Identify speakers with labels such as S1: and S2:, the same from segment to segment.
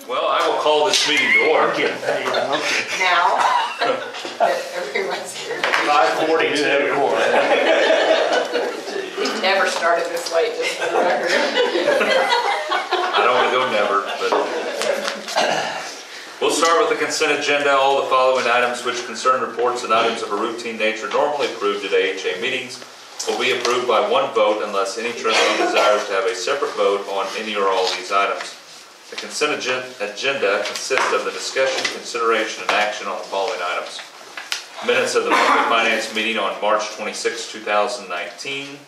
S1: Well, I will call this meeting to order.
S2: Now, that everyone's here.
S3: 5:42.
S2: We've never started this late, just for the record.
S1: I don't want to go never, but we'll start with the consent agenda. All the following items which concern reports and items of a routine nature normally approved at AHA meetings will be approved by one vote unless any trustee desires to have a separate vote on any or all of these items. The consent agenda consists of the discussion, consideration, and action on the following items. Minutes of the monthly finance meeting on March 26, 2019.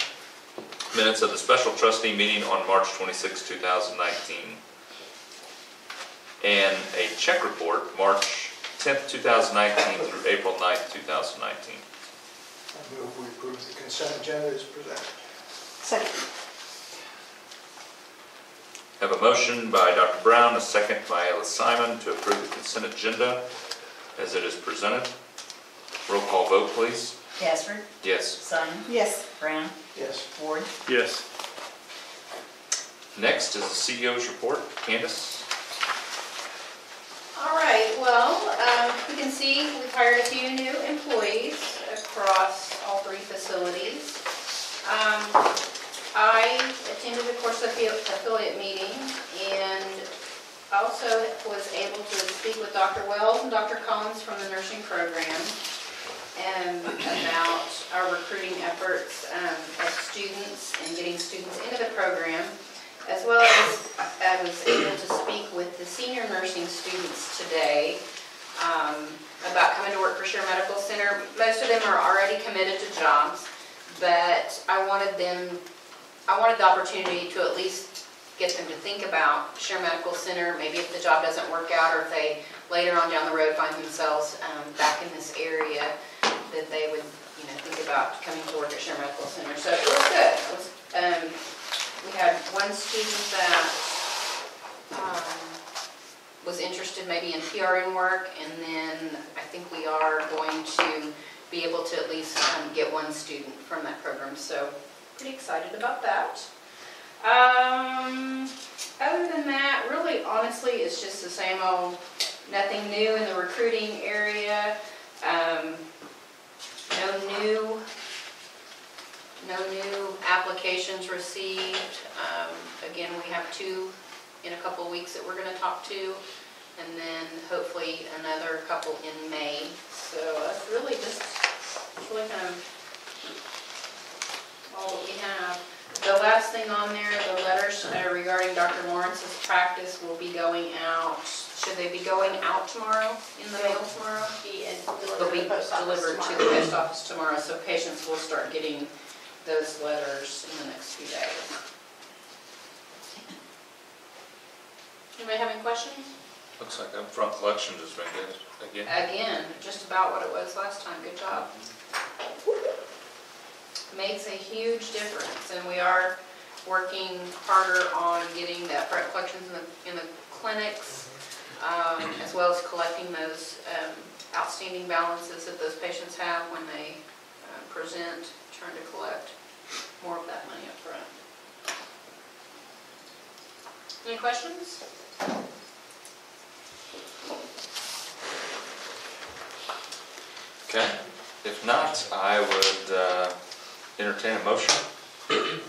S1: Minutes of the special trustee meeting on March 26, 2019. And a check report, March 10th, 2019 through April 9th, 2019.
S3: I move we approve the consent agenda as presented.
S2: Second.
S1: Have a motion by Dr. Brown, a second by Alice Simon to approve the consent agenda as it is presented. Roll call vote, please.
S4: Casper?
S1: Yes.
S4: Simon?
S2: Yes.
S4: Brown?
S3: Yes.
S4: Ward?
S5: Yes.
S1: Next is the CEO's report. Candace?
S6: All right, well, you can see we've hired a few new employees across all three facilities. I attended a course affiliate meeting and also was able to speak with Dr. Wells and Dr. Collins from the nursing program about our recruiting efforts of students and getting students into the program, as well as I was able to speak with the senior nursing students today about coming to work for Share Medical Center. Most of them are already committed to jobs, but I wanted the opportunity to at least get them to think about Share Medical Center, maybe if the job doesn't work out or if they later on down the road find themselves back in this area, that they would think about coming to work at Share Medical Center. So it was good. We had one student that was interested maybe in PRN work, and then I think we are going to be able to at least get one student from that program. So pretty excited about that. Other than that, really honestly, it's just the same old, nothing new in the recruiting area. No new applications received. Again, we have two in a couple of weeks that we're going to talk to, and then hopefully another couple in May. So that's really just really kind of all that we have. The last thing on there, the letters regarding Dr. Lawrence's practice will be going out. Should they be going out tomorrow, in the mail tomorrow? They'll be delivered to the post office tomorrow, so patients will start getting those letters in the next few days. Anybody have any questions?
S1: Looks like upfront collections has been good again.
S6: Again, just about what it was last time. Good job. Makes a huge difference, and we are working harder on getting the upfront collections in the clinics, as well as collecting those outstanding balances that those patients have when they present, trying to collect more of that money up front. Any questions?
S1: Okay. If not, I would entertain a motion.
S3: Move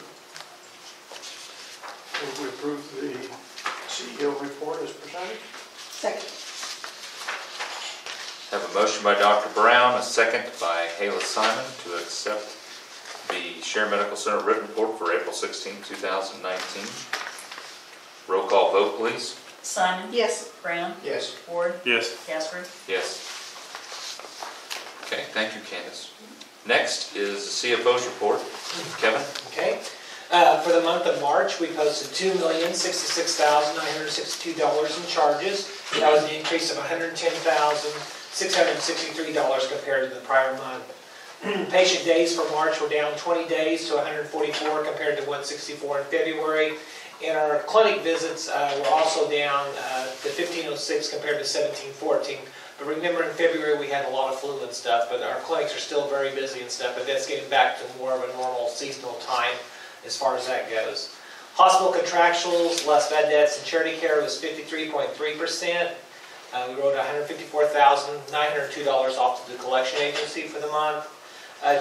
S3: we approve the CEO report as presented.
S2: Second.
S1: Have a motion by Dr. Brown, a second by Ayla Simon to accept the Share Medical Center written report for April 16, 2019. Roll call vote, please.
S4: Simon?
S2: Yes.
S4: Brown?
S3: Yes.
S4: Ward?
S5: Yes.
S4: Casper?
S1: Yes. Okay, thank you, Candace. Next is the CFO's report. Kevin?
S7: Okay. For the month of March, we posted $2,066,962 in charges. That was an increase of $110,663 compared to the prior month. Patient days for March were down 20 days to 144 compared to 164 in February. And our clinic visits were also down to 1,506 compared to 1,714. But remember, in February we had a lot of flu and stuff, but our clinics are still very busy and stuff, but that's getting back to more of a normal seasonal time as far as that goes. Hospital contractuals, less bad debts, and charity care was 53.3%. We wrote $154,902 off to the collection agency for the month.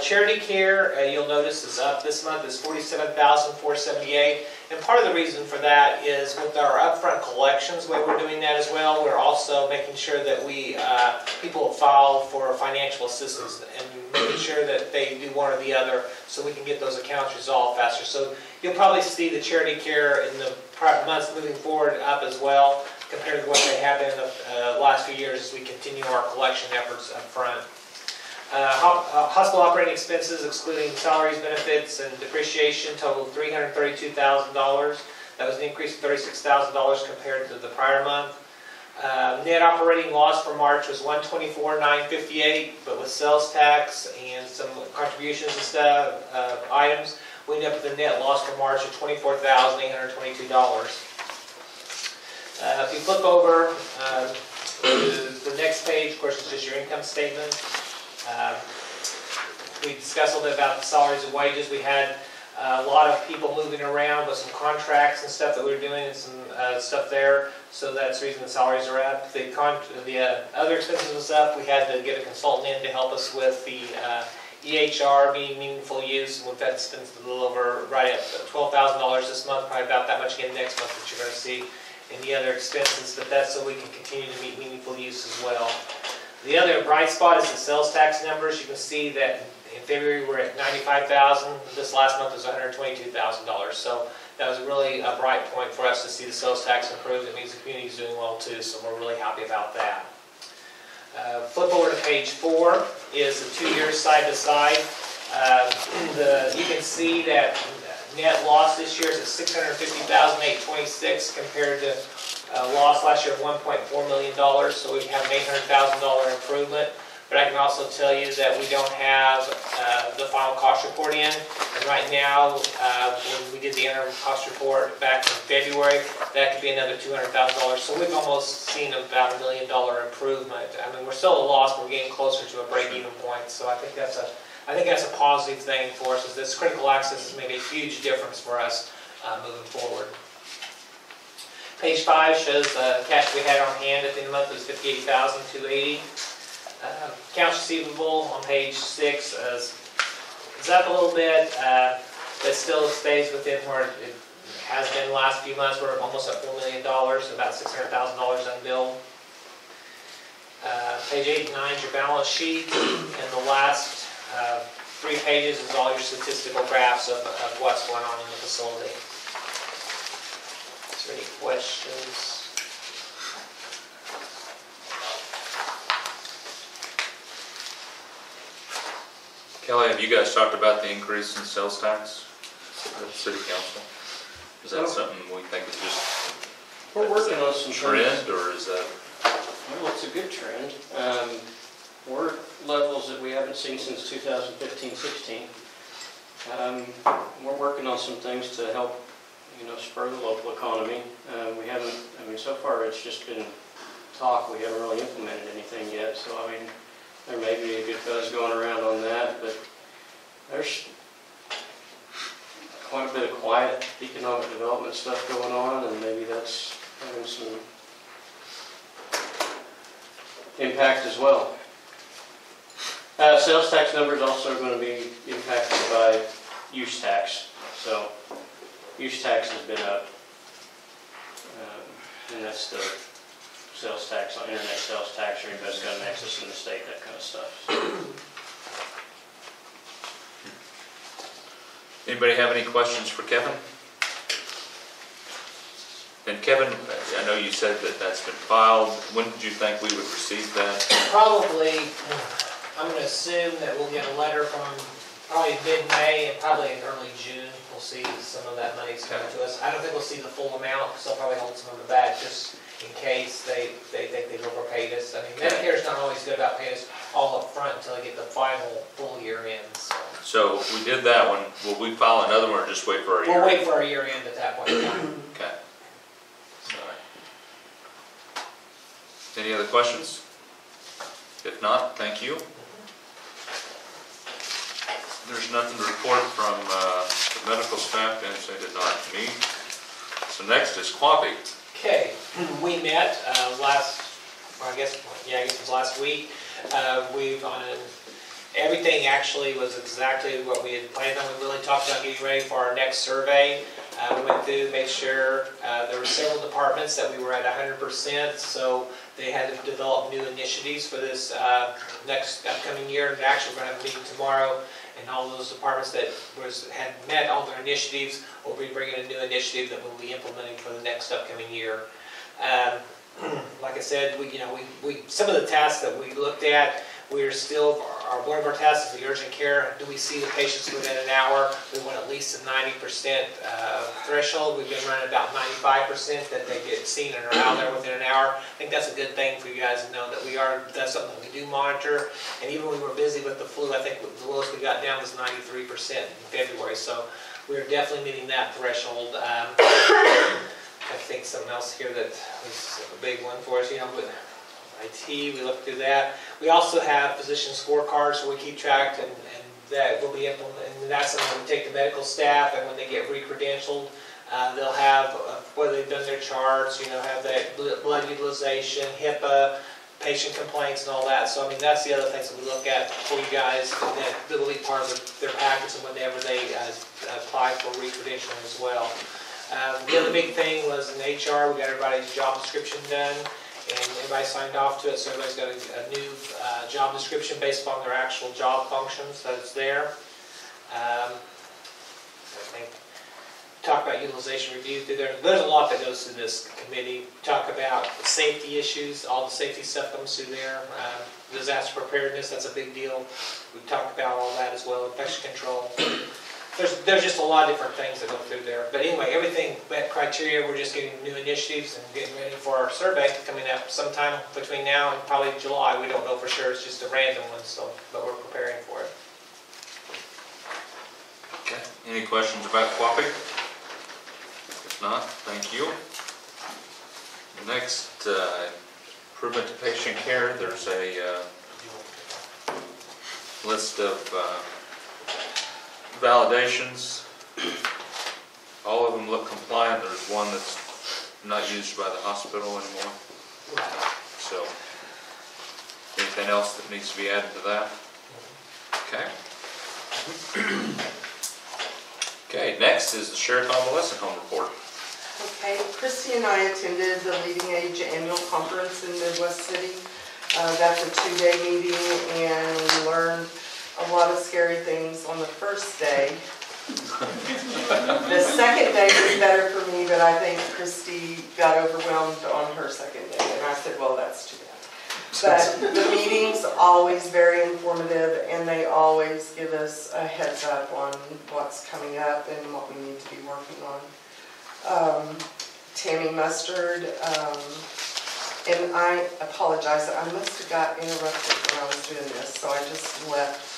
S7: Charity care, you'll notice, is up this month, is $47,478. And part of the reason for that is with our upfront collections, the way we're doing that as well, we're also making sure that people file for financial assistance and making sure that they do one or the other so we can get those accounts resolved faster. So you'll probably see the charity care in the months moving forward up as well compared to what they have in the last few years as we continue our collection efforts up front. Hospital operating expenses, excluding salaries, benefits, and depreciation, totaled $332,000. That was an increase of $36,000 compared to the prior month. Net operating loss for March was $124,958, but with sales tax and some contributions and stuff, items, we ended up with a net loss for March of $24,822. If you flip over to the next page, of course, it's just your income statement. We discussed a little bit about the salaries and wages. We had a lot of people moving around with some contracts and stuff that we were doing and some stuff there. So that's the reason the salaries are up. The other expenses was up. We had to get a consultant in to help us with the EHR, being meaningful use. We've had to spend a little over right at $12,000 this month, probably about that much again next month that you're going to see in the other expenses. But that's so we can continue to meet meaningful use as well. The other bright spot is the sales tax numbers. You can see that in February we're at $95,000. This last month was $122,000. So that was really a bright point for us to see the sales tax improve. It means the community is doing well too, so we're really happy about that. Flip over to page 4 is the 2 years side by side. You can see that net loss this year is at $650,826 compared to loss last year of $1.4 million, so we have an $800,000 improvement. But I can also tell you that we don't have the final cost report in. And right now, when we did the interim cost report back in February, that could be another $200,000. So we've almost seen about $1 million improvement. I mean, we're still at a loss, but we're getting closer to a break-even point. So I think that's a positive thing for us. Is this critical access has made a huge difference for us moving forward. Page 5 shows the cash we had on hand at the end of the month was $58,280. Accounts receivable on page 6 is up a little bit, but still stays within where it has been the last few months. We're almost at $4 million, about $600,000 unbilled. Page 8 and 9 is your balance sheet, and the last 3 pages is all your statistical graphs of what's going on in the facility. Is there any questions?
S1: Kelly, have you guys talked about the increase in sales tax at the city council? Is that something we think is just
S4: we're working on some
S1: trend, or is that?
S4: Well, it's a good trend. We're levels that we haven't seen since 2015-16. We're working on some things to help, spur the local economy. We haven't. I mean, so far it's just been talk. We haven't really implemented anything yet. So I mean, there may be a good buzz going around on that, but there's quite a bit of quiet economic development stuff going on, and maybe that's having some impact as well. Sales tax numbers also are going to be impacted by use tax. So use tax has been up, and that's the sales tax on internet sales tax, or anybody's got an access in the state, that kind of stuff.
S1: Anybody have any questions for Kevin? And Kevin, I know you said that that's been filed. When did you think we would receive that?
S7: Probably, I'm going to assume that we'll get a letter from probably mid-May and probably in early June. We'll see some of that money's coming to us. I don't think we'll see the full amount, because they'll probably hold some of it back just in case they think they've overpaid us. I mean, Medicare's not always good about paying us all up front until they get the final full year end.
S1: So we did that one. Will we file another one, or just wait for our year?
S7: We'll wait for our year end at that point in time.
S1: Okay. All right. Any other questions? If not, thank you. There's nothing to report from the medical staff, and they did not meet. So next is Quappy.
S7: Okay, we met I guess it was last week. Everything actually was exactly what we had planned on. We really talked about getting ready for our next survey. We went through, made sure there were several departments that we were at 100%, so they had to develop new initiatives for this next upcoming year. And actually, we're going to have a meeting tomorrow, and all those departments that had met all their initiatives will be bringing a new initiative that we'll be implementing for the next upcoming year. Like I said, some of the tasks that we looked at, one of our tasks is the urgent care. Do we see the patients within an hour? We want at least a 90% threshold. We've been running about 95% that they get seen and are out there within an hour. I think that's a good thing for you guys to know that that's something that we do monitor. And even when we were busy with the flu, I think the lowest we got down was 93% in February. So we're definitely meeting that threshold. I think something else here that was a big one for us, with IT, we looked through that. We also have physician scorecards, so we keep track, and that will be implemented. And that's something we take to medical staff, and when they get re-credentialed, they'll have whether they've done their charts, have that blood utilization, HIPAA, patient complaints, and all that. So that's the other things that we look at for you guys, and that will be part of their package and whenever they apply for re-credentialing as well. The other big thing was in HR, we got everybody's job description done, and everybody signed off to it, so everybody's got a new job description based upon their actual job functions that's there. I think talk about utilization review. There's a lot that goes through this committee. Talk about safety issues, all the safety stuff comes through there. Disaster preparedness, that's a big deal. We talked about all that as well. Infection control. There's just a lot of different things that go through there. But anyway, everything met criteria. We're just getting new initiatives and getting ready for our survey coming up sometime between now and probably July. We don't know for sure. It's just a random one, but we're preparing for it.
S1: Okay. Any questions about Quappy? If not, thank you. Next, improvement to patient care. There's a list of validations. All of them look compliant. There's one that's not used by the hospital anymore. So, anything else that needs to be added to that? Okay. Okay, next is the Shared Convalescent Home Report.
S5: Okay, Christy and I attended the Leading Age Annual Conference in Midwest City. That's a 2-day meeting, and we learned a lot of scary things on the first day. The second day was better for me, but I think Christy got overwhelmed on her second day, and I said, well, that's too bad. But the meeting's always very informative, and they always give us a heads up on what's coming up and what we need to be working on. Tammy Mustard, and I apologize, I must have got interrupted when I was doing this, so I just left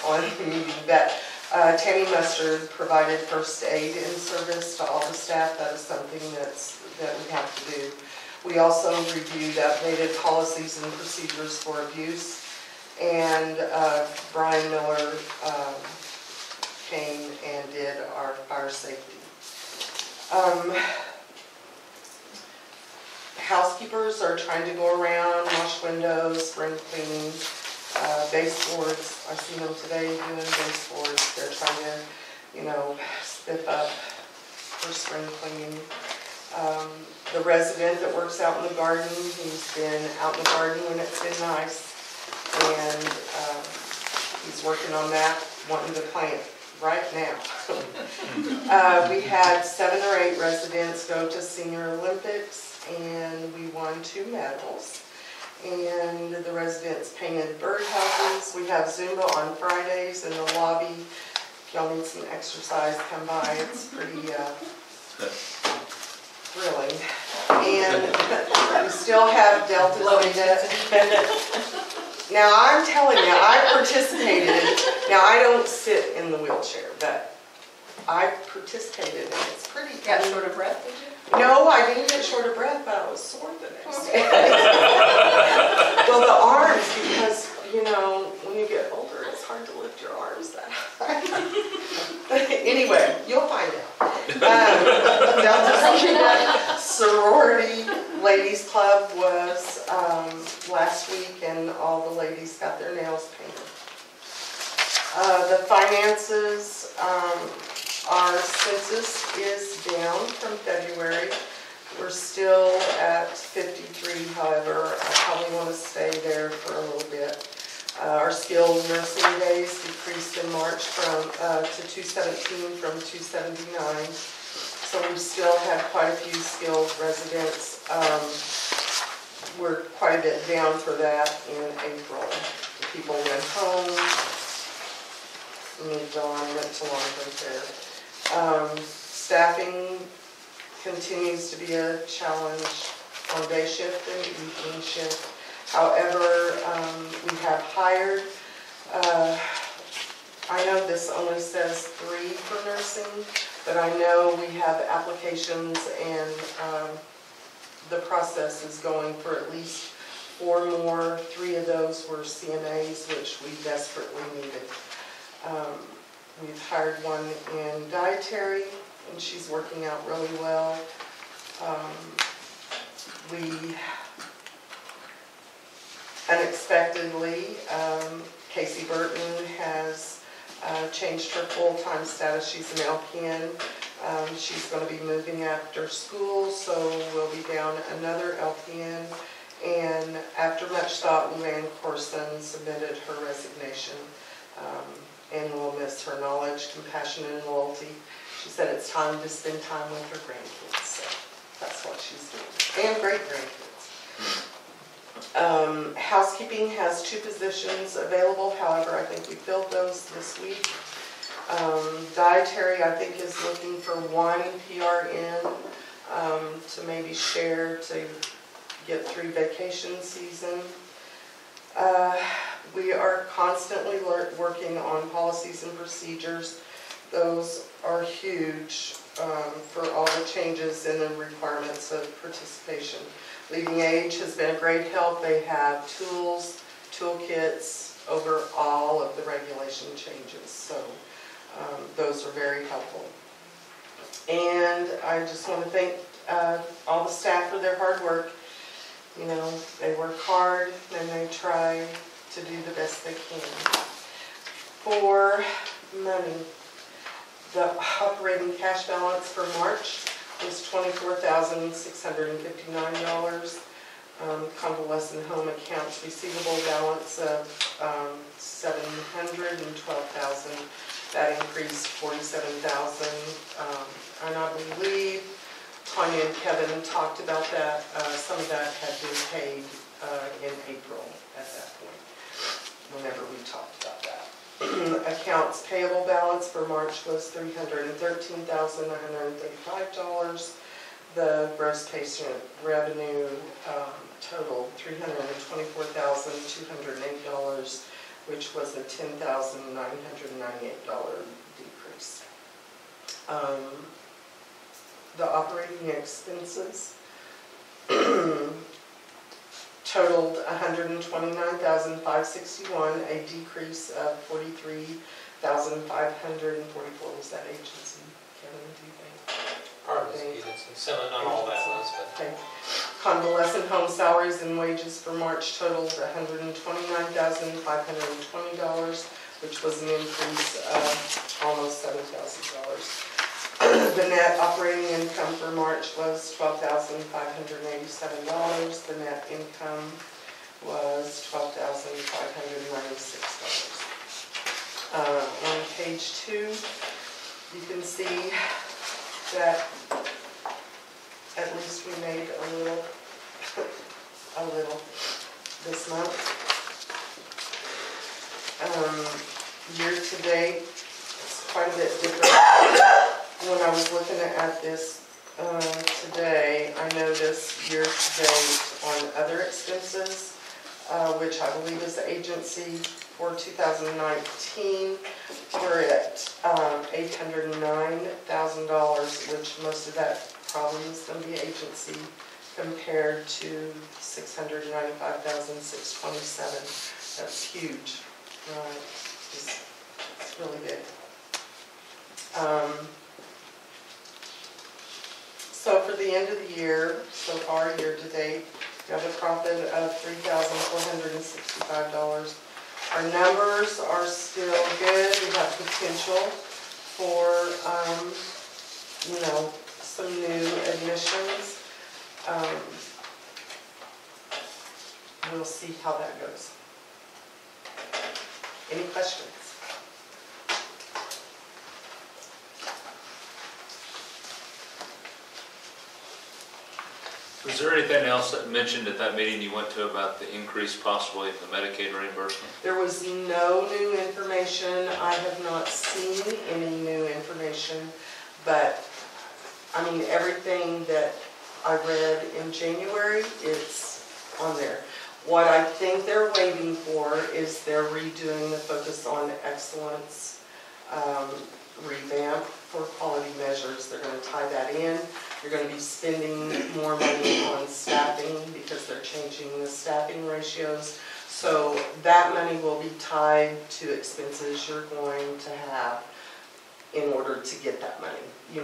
S5: on the meeting. But Tammy Mustard provided first aid in service to all the staff. That is something that we have to do. We also reviewed updated policies and procedures for abuse, and Brian Miller came and did our fire safety. Housekeepers are trying to go around, wash windows, spring cleaning, baseboards. I seen them today doing baseboards. They're trying to, spiff up for spring cleaning. The resident that works out in the garden, he's been out in the garden when it's been nice, and he's working on that, wanting to plant right now. We had 7 or 8 residents go to Senior Olympics, and we won 2 medals. And the residents painted birdhouses. We have Zumba on Fridays in the lobby. If y'all need some exercise, come by. It's pretty thrilling. And we still have Delta Zeta. Now I'm telling you, I participated. Now I don't sit in the wheelchair, but I participated, and it's pretty.
S2: Got short of breath, did you?
S5: No, I didn't get short of breath, but I was sore the next day. Well, the arms, because, when you get older, it's hard to lift your arms that high. Anyway, you'll find out. Delta Sorority Ladies Club was last week, and all the ladies got their nails painted. The finances, our census is down from February. We're still at 53, however, I probably want to stay there for a little bit. Our skilled nursing days decreased in March to 217 from 279. So we still have quite a few skilled residents. We're quite a bit down for that in April. The people went home, moved on, went to long-term care. Staffing continues to be a challenge on day shift and evening shift. However, we have hired, I know this only says 3 for nursing, but I know we have applications and the process is going for at least 4 more. 3 of those were CNAs, which we desperately needed. We've hired one in dietary, and she's working out really well. We unexpectedly, Casey Burton has changed her full-time status. She's an LPN. She's going to be moving after school, so we'll be down another LPN. And after much thought, Luann Corson submitted her resignation. And we'll miss her knowledge, compassion, and loyalty. She said it's time to spend time with her grandkids, so that's what she's doing. And great-grandkids. Housekeeping has 2 positions available. However, I think we filled those this week. Dietary, I think, is looking for 1 PRN to maybe share to get through vacation season. We are constantly working on policies and procedures. Those are huge for all the changes in the requirements of participation. Leading Age has been a great help. They have tools, toolkits over all of the regulation changes. So those are very helpful. And I just want to thank all the staff for their hard work. You know, they work hard and they try to do the best they can. For money, the operating cash balance for March was $24,659. Convalescent home accounts receivable balance of $712,000. That increased $47,000. And I believe Tanya and Kevin talked about that. Some of that had been paid in April at that point, whenever we talked about that. Accounts payable balance for March was $313,935. The gross patient revenue totaled $324,208, which was a $10,998 decrease. The operating expenses totaled $129,561, a decrease of $43,544. Was that agency, Kevin, do you think?
S7: Part of the agency, so not all that was, but.
S5: Okay. Convalescent home salaries and wages for March totaled $129,520, which was an increase of almost $7,000. The net operating income for March was $12,587. The net income was $12,596. On page 2, you can see that at least we made a little this month. Year to date, it's quite a bit different. When I was looking at this today, I noticed year to date on other expenses, which I believe is the agency for 2019, we're at $809,000, which most of that probably is going to be agency, compared to $695,627. That's huge. It's really big. So for the end of the year, so far, year to date, we have a profit of $3,465. Our numbers are still good. We have potential for, some new admissions. We'll see how that goes. Any questions?
S1: Was there anything else that mentioned at that meeting you went to about the increase possibly in the Medicaid reimbursement?
S5: There was no new information. I have not seen any new information, but, everything that I read in January, it's on there. What I think they're waiting for is they're redoing the Focus on Excellence revamp for quality measures. They're going to tie that in. They're going to be spending more money on staffing because they're changing the staffing ratios. So that money will be tied to expenses you're going to have in order to get that money. You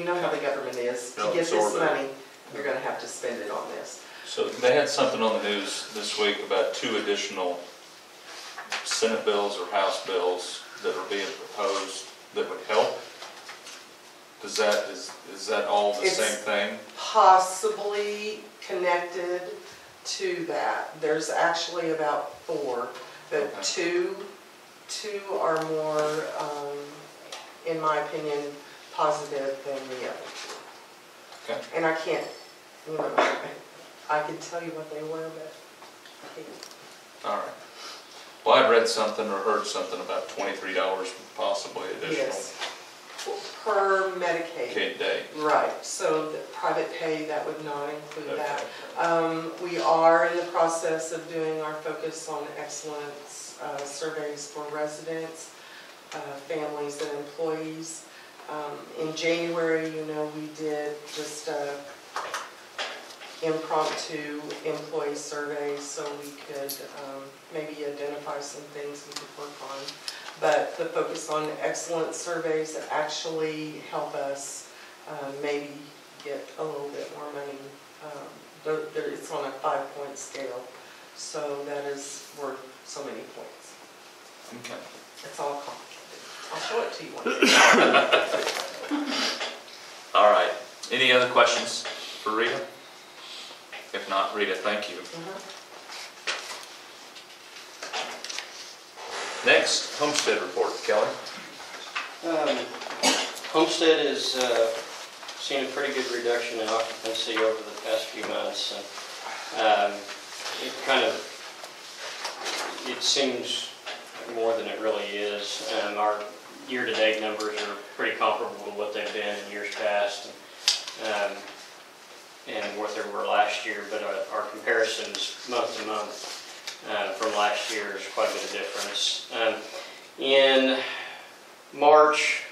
S5: know how the government is. To get this money, you're going to have to spend it on this.
S1: So they had something on the news this week about 2 additional Senate bills or House bills that are being proposed that would help. Is that all the same thing?
S5: Possibly connected to that. There's actually about 4, but
S1: okay.
S5: two are more, in my opinion, positive than the other 2.
S1: Okay.
S5: And I can't, I can tell you what they were, but I can't.
S1: All right. Well, I'd read something or heard something about $23 possibly additional.
S5: Yes. Per Medicaid.
S1: Day.
S5: Right, so the private pay, that would not include
S1: Okay.
S5: that. We are in the process of doing our Focus on Excellence surveys for residents, families, and employees. In January, we did just impromptu employee surveys so we could maybe identify some things we could work on. But the Focus on Excellence surveys actually help us maybe get a little bit more money. It's on a 5-point scale, so that is worth so many points.
S1: Okay.
S5: It's all complicated. I'll show it to you one day.
S1: All right. Any other questions for Rita? If not, Rita, thank you. Next, homestead report, Kelly.
S4: Homestead has seen a pretty good reduction in occupancy over the past few months. And, it seems more than it really is. Our year-to-date numbers are pretty comparable to what they've been in years past and what they were last year, but our comparisons month to month from last year is quite a bit of difference. In March,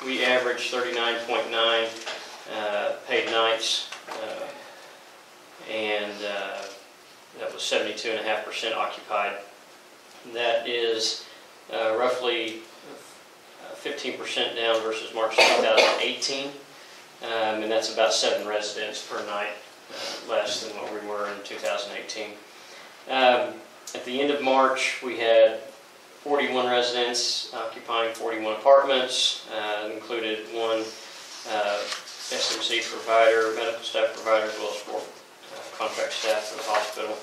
S4: we averaged 39.9 paid nights, and that was 72.5% occupied. That is roughly 15% down versus March 2018, and that's about 7 residents per night less than what we were in 2018. At the end of March, we had 41 residents occupying 41 apartments, included 1 SMC provider, medical staff provider, as well as 4 contract staff for the hospital.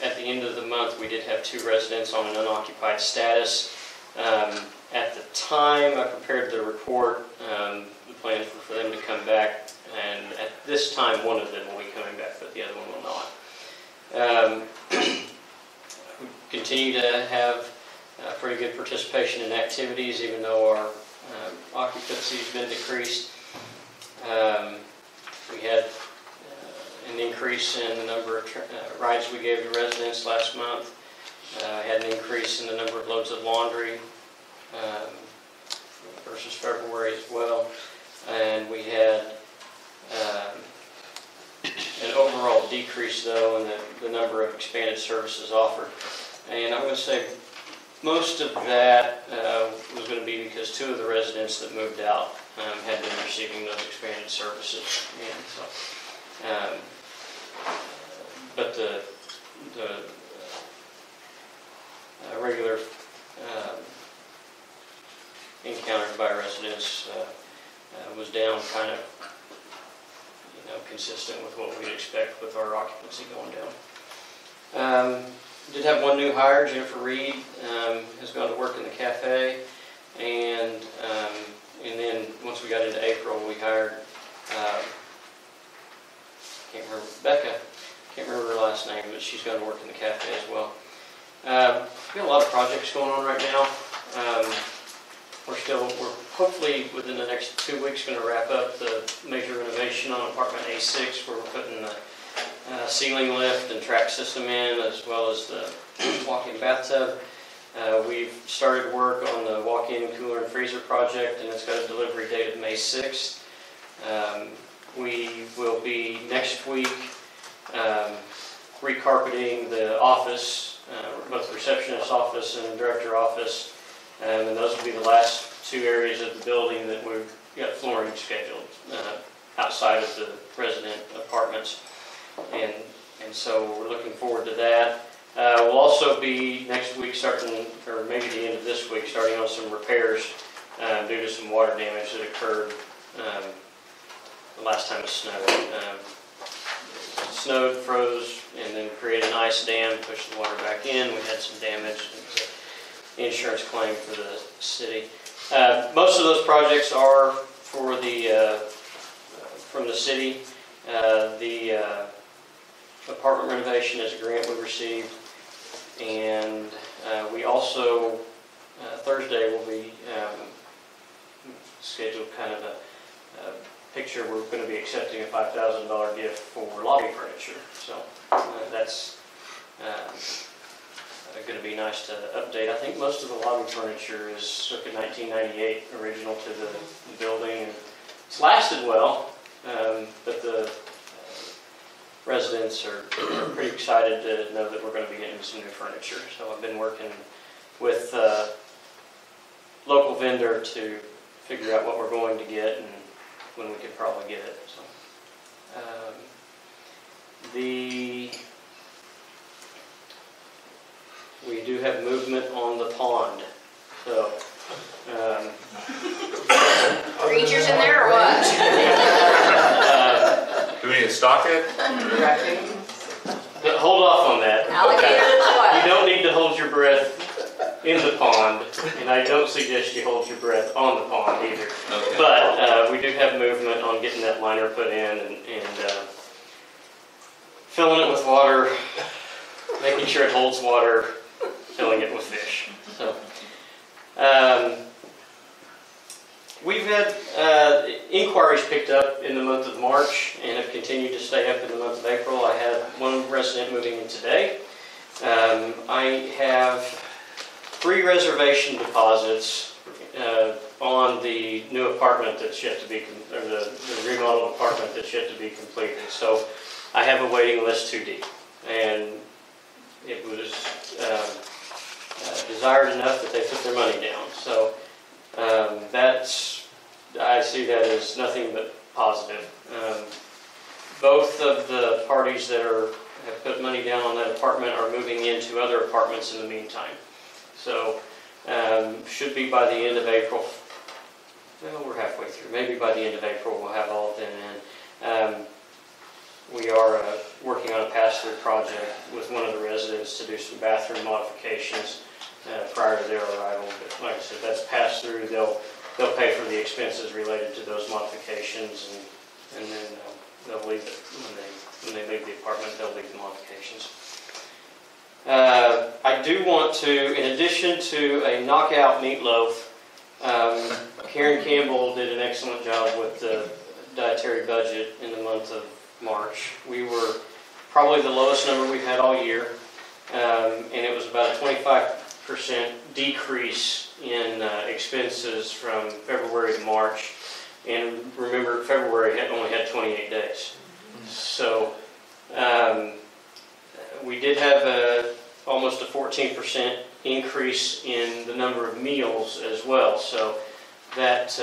S4: At the end of the month, we did have 2 residents on an unoccupied status. At the time I prepared the report, the plans were for them to come back, and at this time, one of them will be coming back, but the other one will not. We continue to have pretty good participation in activities, even though our occupancy has been decreased. We had an increase in the number of rides we gave to residents last month. Had an increase in the number of loads of laundry versus February as well. And we had an overall decrease, though, in the number of expanded services offered. And I'm going to say most of that was going to be because 2 of the residents that moved out had been receiving those expanded services. And so, but the regular encountered by residents was down kind of, consistent with what we'd expect with our occupancy going down. Did have one new hire, Jennifer Reed, has gone to work in the cafe, and then once we got into April, we hired, can't remember, Becca, can't remember her last name, but she's gone to work in the cafe as well. We got a lot of projects going on right now. We're hopefully within the next 2 weeks going to wrap up the major renovation on apartment A6, where we're putting the ceiling lift and track system in, as well as the walk-in bathtub. We've started work on the walk-in cooler and freezer project, and it's got a delivery date of May 6th. We will be next week recarpeting the office, both the receptionist office and director office. And those will be the last 2 areas of the building that we've got flooring scheduled outside of the resident apartments. And so we're looking forward to that. We'll also be next week starting, or maybe the end of this week, starting on some repairs due to some water damage that occurred the last time it snowed. It snowed, froze, and then created an ice dam, pushed the water back in. We had some damage. Insurance claim for the city. Most of those projects are for the from the city. The apartment renovation is a grant we received, and we also Thursday will be scheduled kind of a picture. We're going to be accepting a $5,000 gift for lobby furniture. So that's going to be nice to update. I think most of the lobby furniture is circa 1998, original to the building, and it's lasted well, but the residents are pretty excited to know that we're going to be getting some new furniture. So I've been working with a local vendor to figure out what we're going to get and when we could probably get it. So we do have movement on the pond. So
S2: Creatures in there or what?
S1: Do we need to stock it?
S4: Hold off on that.
S2: Alligator or what?
S4: You don't need to hold your breath in the pond, and I don't suggest you hold your breath on the pond either.
S1: Okay.
S4: But we do have movement on getting that liner put in and filling it with water, making sure it holds water, filling it with fish. So we've had inquiries picked up in the month of March and have continued to stay up in the month of April. I had one resident moving in today. I have 3 reservation deposits on the new apartment that's yet to be, or the remodeled apartment that's yet to be completed. So I have a waiting list too deep, and it was desired enough that they put their money down. So I see that as nothing but positive. Both of the parties that have put money down on that apartment are moving into other apartments in the meantime. So should be by the end of April. Well, we're halfway through. Maybe by the end of April we'll have all of them in. We are working on a pass-through project with one of the residents to do some bathroom modifications prior to their arrival. But like I said, that's pass-through. They'll pay for the expenses related to those modifications, and then they'll leave it when they leave the apartment. They'll leave the modifications. I do want to, in addition to a knockout meatloaf, Karen Campbell did an excellent job with the dietary budget in the month of March. We were probably the lowest number we've had all year, and it was about a 25% decrease in expenses from February to March. And remember, February only had 28 days. So we did have almost a 14% increase in the number of meals as well. So that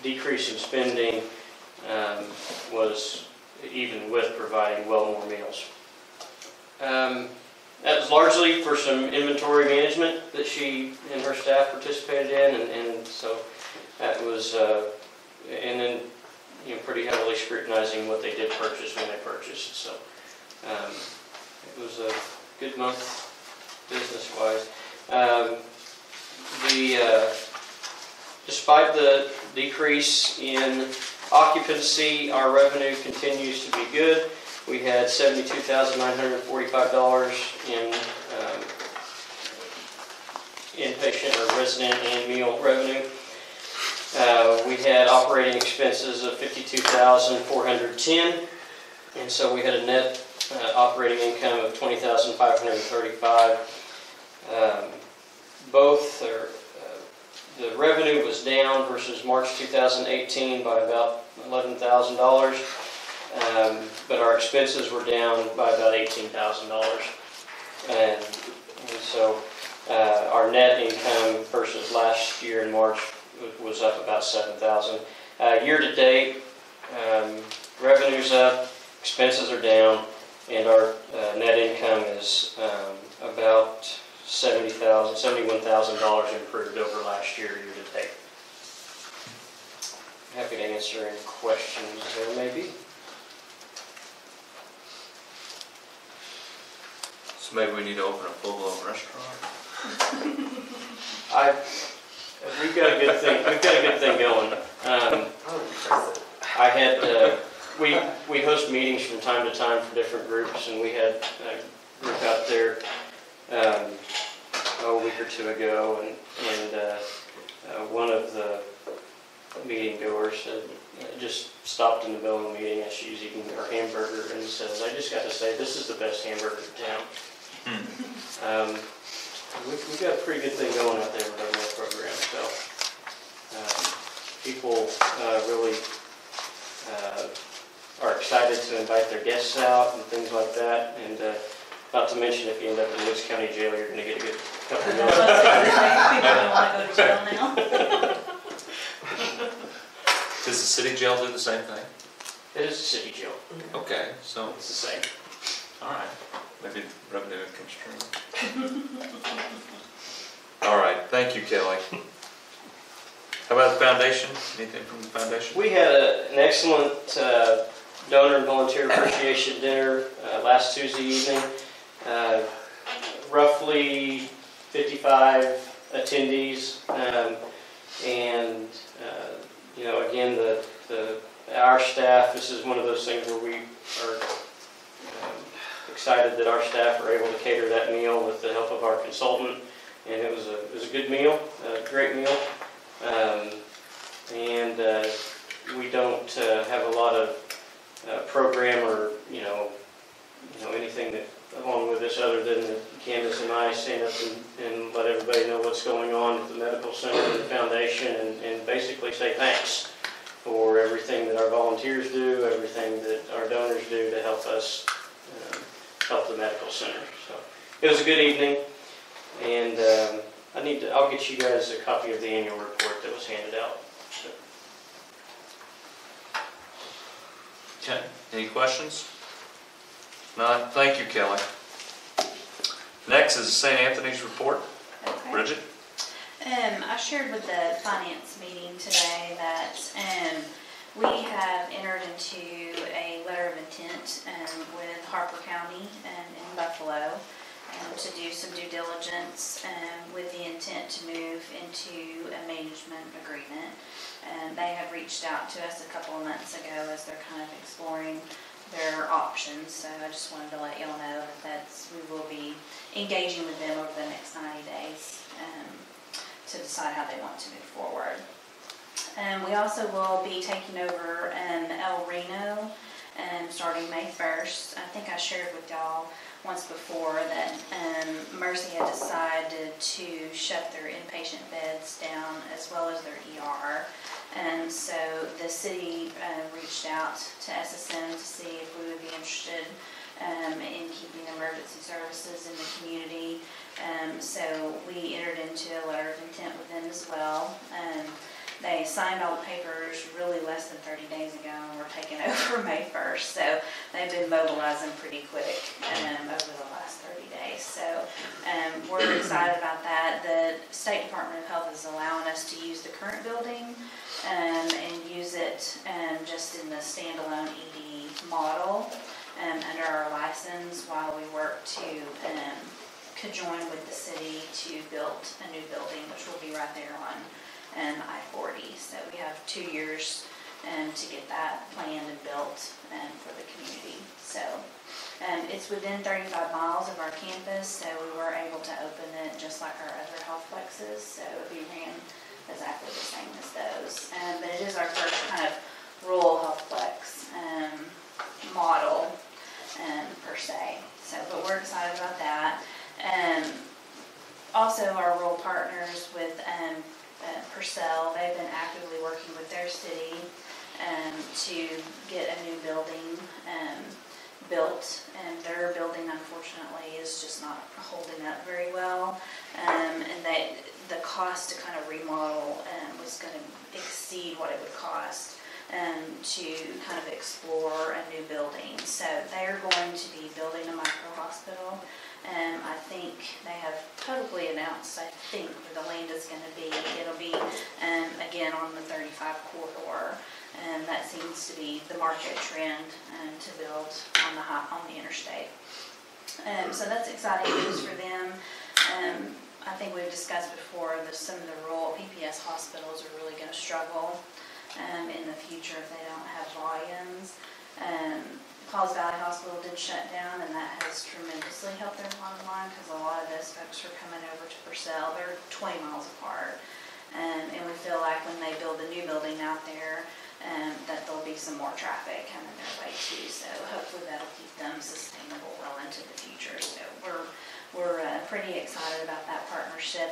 S4: decrease in spending was even with providing well more meals. That was largely for some inventory management that she and her staff participated in, and so that was, and then pretty heavily scrutinizing what they did purchase when they purchased. So it was a good month business-wise. Despite the decrease in occupancy, our revenue continues to be good. We had $72,945 in inpatient or resident and meal revenue. We had operating expenses of $52,410, and so we had a net operating income of $20,535. The revenue was down versus March 2018 by about $11,000, but our expenses were down by about $18,000. And so our net income versus last year in March was up about $7,000. Year to date, revenue's up, expenses are down, and our net income is about $71,000 improved over last year, year to date. Happy to answer any questions there may be.
S1: So maybe we need to open a full-blown restaurant?
S4: We've got a good thing. We've got a good thing going. I had we host meetings from time to time for different groups, and we had a group out there a week or two ago, and one of the meeting goers just stopped in the middle of the meeting as she was eating her hamburger and says, "I just got to say, this is the best hamburger in town." We've got a pretty good thing going out there with our meal program, so people really are excited to invite their guests out and things like that, and not to mention if you end up in Woods County Jail, you're going to get a good couple of meals.
S8: People don't want to go to jail now.
S1: Does the city jail do the same thing?
S4: It is a city jail.
S1: Okay, so,
S4: It's the same.
S1: all right, maybe revenue income stream. All right, thank you, Kelly. How about the foundation? Anything from the foundation?
S4: We had an excellent donor and volunteer appreciation dinner last Tuesday evening. Roughly 55 attendees, and again, our staff. This is one of those things where we are excited that our staff are able to cater that meal with the help of our consultant, and it was a good meal, a great meal, and we don't have a lot of program or anything that along with this other than Candace and I stand up and let everybody know what's going on with the medical center and the foundation, and basically say thanks for everything that our volunteers do, everything that our donors do to help us help the medical center. So it was a good evening, and I'll get you guys a copy of the annual report that was handed out. So.
S1: Okay, any questions? None. Thank you, Kelly. Next is St. Anthony's report.
S8: Okay.
S1: Bridget?
S8: I shared with the finance meeting today that we have entered into a letter of intent with Harper County in Buffalo to do some due diligence with the intent to move into a management agreement. They have reached out to us a couple of months ago as they're kind of exploring their options, so I just wanted to let y'all know that we will be engaging with them over the next 90 days to decide how they want to move forward. We also will be taking over El Reno starting May 1st. I think I shared with y'all once before that Mercy had decided to shut their inpatient beds down as well as their ER. And so the city reached out to SSM to see if we would be interested in keeping emergency services in the community. So we entered into a letter of intent with them as well. They signed all the papers really less than 30 days ago, and were taken over May 1st. So they've been mobilizing pretty quick over the last 30 days. So we're excited about that. The State Department of Health is allowing us to use the current building and use it just in the standalone ED model under our license while we work to conjoin with the city to build a new building, which will be right there on I-40. So we have 2 years to get that planned and built for the community. So it's within 35 miles of our campus, so we were able to open it just like our other health flexes. So we ran exactly the same as those. But it is our first kind of rural health flex model per se. So, but we're excited about that. Also, our rural partners with Purcell, they've been actively working with their city to get a new building built, and their building unfortunately is just not holding up very well, and the cost to kind of remodel was going to exceed what it would cost to kind of explore a new building. So they're going to be building a micro hospital. I think they have publicly announced, I think, where the land is going to be. It'll be, again, on the 35 corridor. And that seems to be the market trend to build on the interstate. So that's exciting news for them. I think we've discussed before that some of the rural PPS hospitals are really going to struggle in the future if they don't have volumes. Paul's Valley Hospital did shut down, and that has tremendously helped their bottom line because a lot of those folks are coming over to Purcell. They're 20 miles apart. And we feel like when they build a new building out there, that there'll be some more traffic coming their way too. So hopefully that'll keep them sustainable well into the future. So we're pretty excited about that partnership.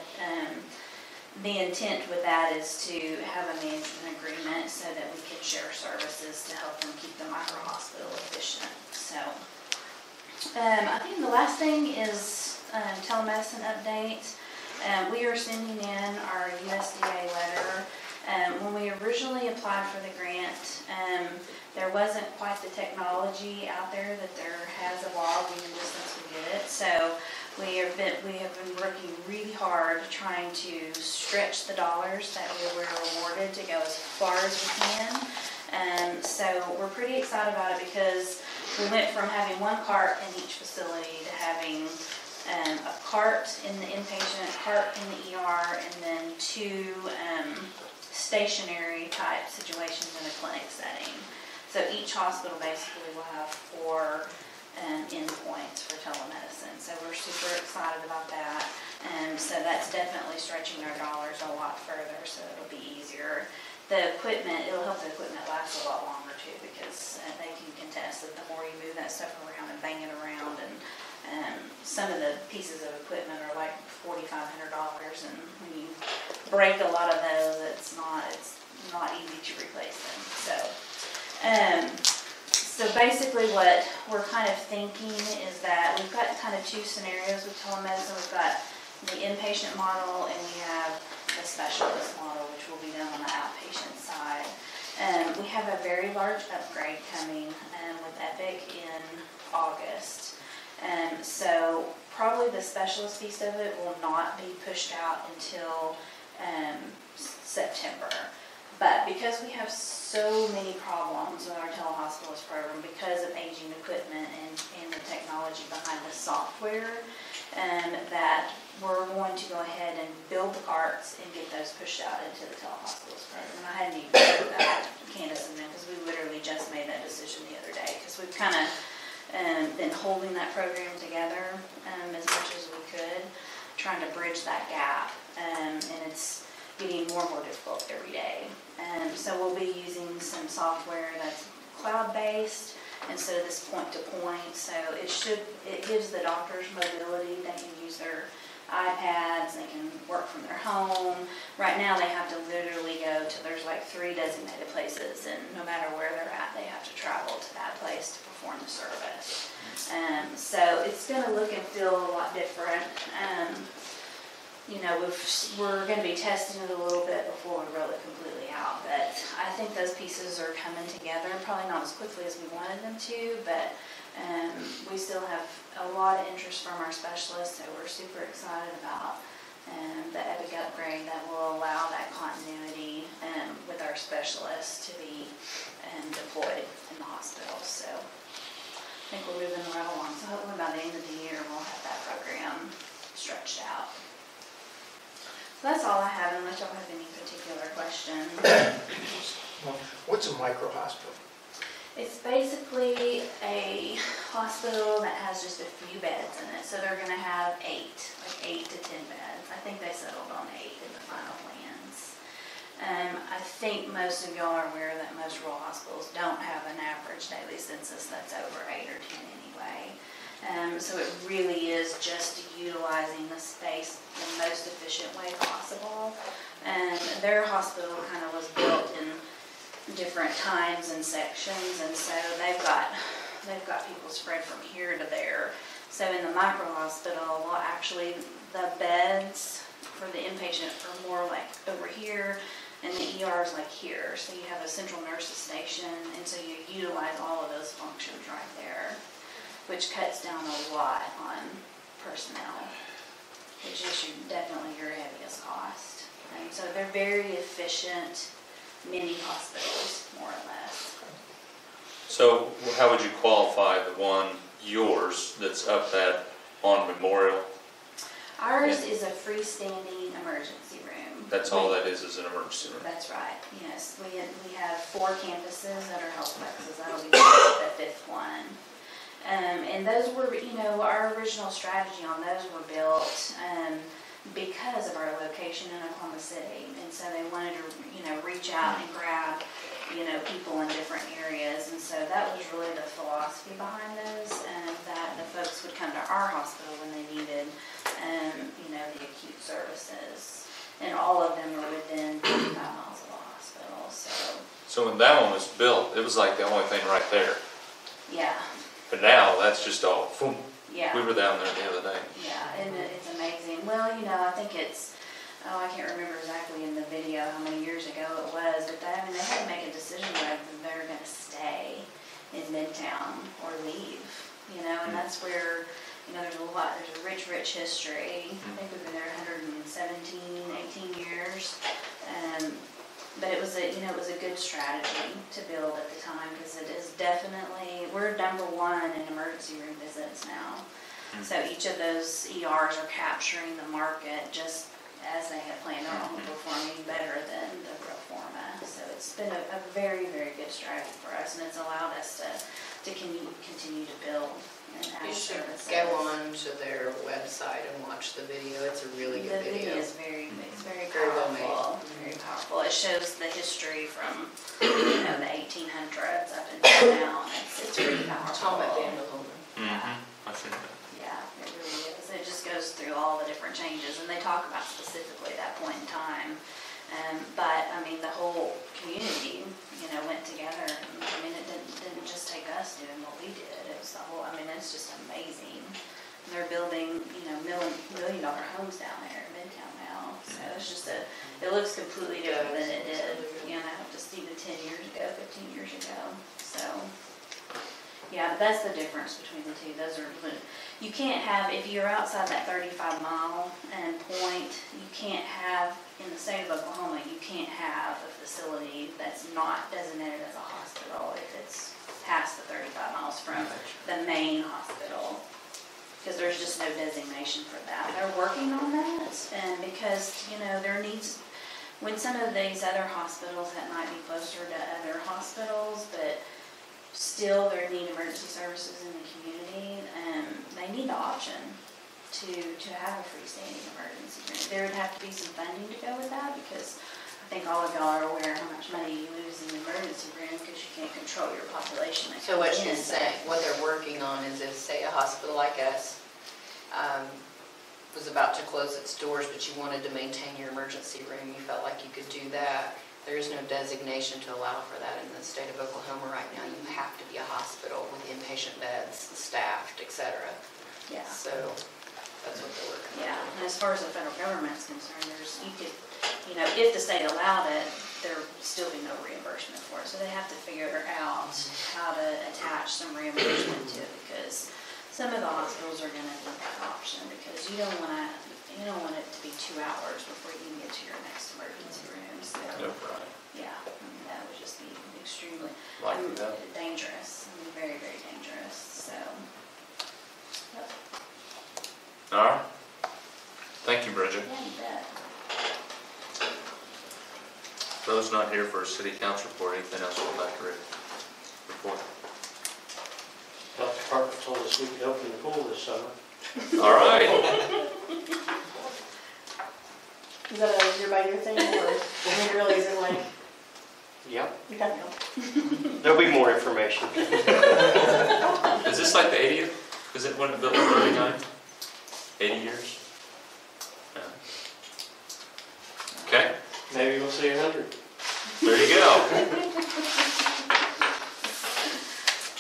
S8: The intent with that is to have a management agreement so that we can share services to help them keep the micro hospital efficient. So I think the last thing is telemedicine update. We are sending in our USDA letter. When we originally applied for the grant, there wasn't quite the technology out there that there has evolved even just since we did it. So we have been working really hard trying to stretch the dollars that we were awarded to go as far as we can. So we're pretty excited about it because we went from having one cart in each facility to having a cart in the inpatient, a cart in the ER, and then 2 stationary type situations in a clinic setting. So each hospital basically will have 4 endpoints for telemedicine. So we're super excited about that. So that's definitely stretching our dollars a lot further, so it'll be easier. The equipment, it'll help the equipment last a lot longer too, because they can contest that the more you move that stuff around and bang it around, and some of the pieces of equipment are like $4,500, and when you break a lot of those, it's not easy to replace them. So basically what we're kind of thinking is that we've got kind of 2 scenarios with telemedicine. We've got the inpatient model and we have the specialist model, which will be done on the outpatient side. We have a very large upgrade coming with Epic in August. So probably the specialist piece of it will not be pushed out until September. But because we have so many problems with our telehospitalist program because of aging equipment and the technology behind the software, that we're going to go ahead and build the carts and get those pushed out into the telehospitalist program. And I hadn't even heard that, Candace and them, because we literally just made that decision the other day, because we've kind of been holding that program together as much as we could, trying to bridge that gap, and it's getting more and more difficult every day. So we'll be using some software that's cloud-based instead of this point-to-point. So it gives the doctors mobility. They can use their iPads, they can work from their home. Right now they have to literally go to, there's like 3 designated places, and no matter where they're at, they have to travel to that place to perform the service. So it's going to look and feel a lot different. we're gonna be testing it a little bit before we roll it completely out. But I think those pieces are coming together, probably not as quickly as we wanted them to, but we still have a lot of interest from our specialists, so we're super excited about the Epic upgrade that will allow that continuity with our specialists to be deployed in the hospital. So I think we're moving right along. So hopefully by the end of the year, we'll have that program stretched out. So that's all I have, unless y'all have any particular questions.
S3: What's a micro hospital?
S8: It's basically a hospital that has just a few beds in it. So they're gonna have 8 to 10 beds. I think they settled on 8 in the final plans. I think most of y'all are aware that most rural hospitals don't have an average daily census that's over 8 or 10 anyway. So it really is just utilizing the space the most efficient way possible. Their hospital kind of was built in different times and sections, and so they've got people spread from here to there. So in the micro hospital, well, actually the beds for the inpatient are more like over here, and the ER is like here. So you have a central nurses station, and so you utilize all of those functions right there, which cuts down a lot on personnel, which is definitely your heaviest cost. And so they're very efficient mini hospitals, more or less.
S1: So how would you qualify the one, yours, that's up at on Memorial?
S8: Ours is a freestanding emergency room.
S1: That's all that is an emergency room?
S8: That's right, yes. We have 4 campuses that are healthplexes. That'll be the 5th one. And those were, our original strategy on those were built because of our location in Oklahoma City. And so they wanted to, reach out and grab, people in different areas. And so that was really the philosophy behind those, that the folks would come to our hospital when they needed, the acute services. And all of them were within 35 miles of the hospital,
S1: So when that one was built, it was like the only thing right there.
S8: yeah.
S1: But now, that's just all, boom.
S8: Yeah.
S1: We were down there the other day.
S8: Yeah, and it's amazing. Well, I think it's, I can't remember exactly in the video how many years ago it was, but they had to make a decision whether they were going to stay in Midtown or leave, and that's where, there's a rich history. I think we've been there 117, 18 years. But it was a good strategy to build at the time, because it is definitely, we're #1 in emergency room visits now. So each of those ERs are capturing the market just as they had planned on, performing better than the pro forma. So it's been a very, very good strategy for us, and it's allowed us to continue to build and add
S2: You should
S8: services.
S2: go on to their website and watch the video. It's a really good
S8: The video
S2: video.
S8: is very
S2: Very well made.
S8: powerful, very powerful. It shows the history from, the 1800s up until now. It's pretty powerful.
S2: Tom at Vanderbilt.
S1: I think that.
S8: Yeah, it really is. It just goes through all the different changes, and they talk about specifically that point in time. But the whole community, went together. And, it didn't just take us doing what we did. It was the whole. It's just amazing. They're building, million-dollar homes down there in Midtown now. So it's just it looks completely different than it did. I have to see the 10 years ago, 15 years ago. So. Yeah, that's the difference between the two. You can't have, if you're outside that 35-mile point, you can't have, in the state of Oklahoma, you can't have a facility that's not designated as a hospital if it's past the 35 miles from the main hospital, because there's just no designation for that. They're working on that, and because, there needs, when some of these other hospitals that might be closer to other hospitals, but still there need emergency services in the community, and they need the option to have a freestanding emergency room. There would have to be some funding to go with that, because I think all of y'all are aware how much money you lose in the emergency room because you can't control your population.
S2: So what she's saying, what they're working on is if, say, a hospital like us was about to close its doors, but you wanted to maintain your emergency room, you felt like you could do that. There is no designation to allow for that in the state of Oklahoma right now. You have to be a hospital with inpatient beds, staffed, etc.
S8: Yeah.
S2: So That's what they're working on.
S8: Yeah, and as far as the federal government's concerned, if the state allowed it, there would still be no reimbursement for it. So they have to figure out how to attach some reimbursement to it, because some of the hospitals are gonna need that option, because you don't want it to be 2 hours before you can get to your next emergency room. So, yeah, that would just be extremely dangerous, very, very dangerous, so. Yep.
S1: All right. Thank you, Bridget.
S8: Yeah, you bet.
S1: Those not here for a city council report, anything else you'd like to report?
S4: Health department told us we could open the pool this summer.
S1: All right.
S9: Is that a year-by-year thing, or, I mean, really, is it like,
S4: Yep,
S9: okay,
S4: there'll be more information.
S1: Is this like the 80th? Is it when it built in 39? 80 years? Yeah. Okay,
S4: Maybe we'll see 100.
S1: there you go.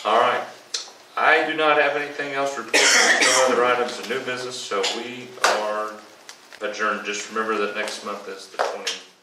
S1: All right. I do not have anything else to report. No other items of new business, so we are adjourned. Just remember that next month is the 20th.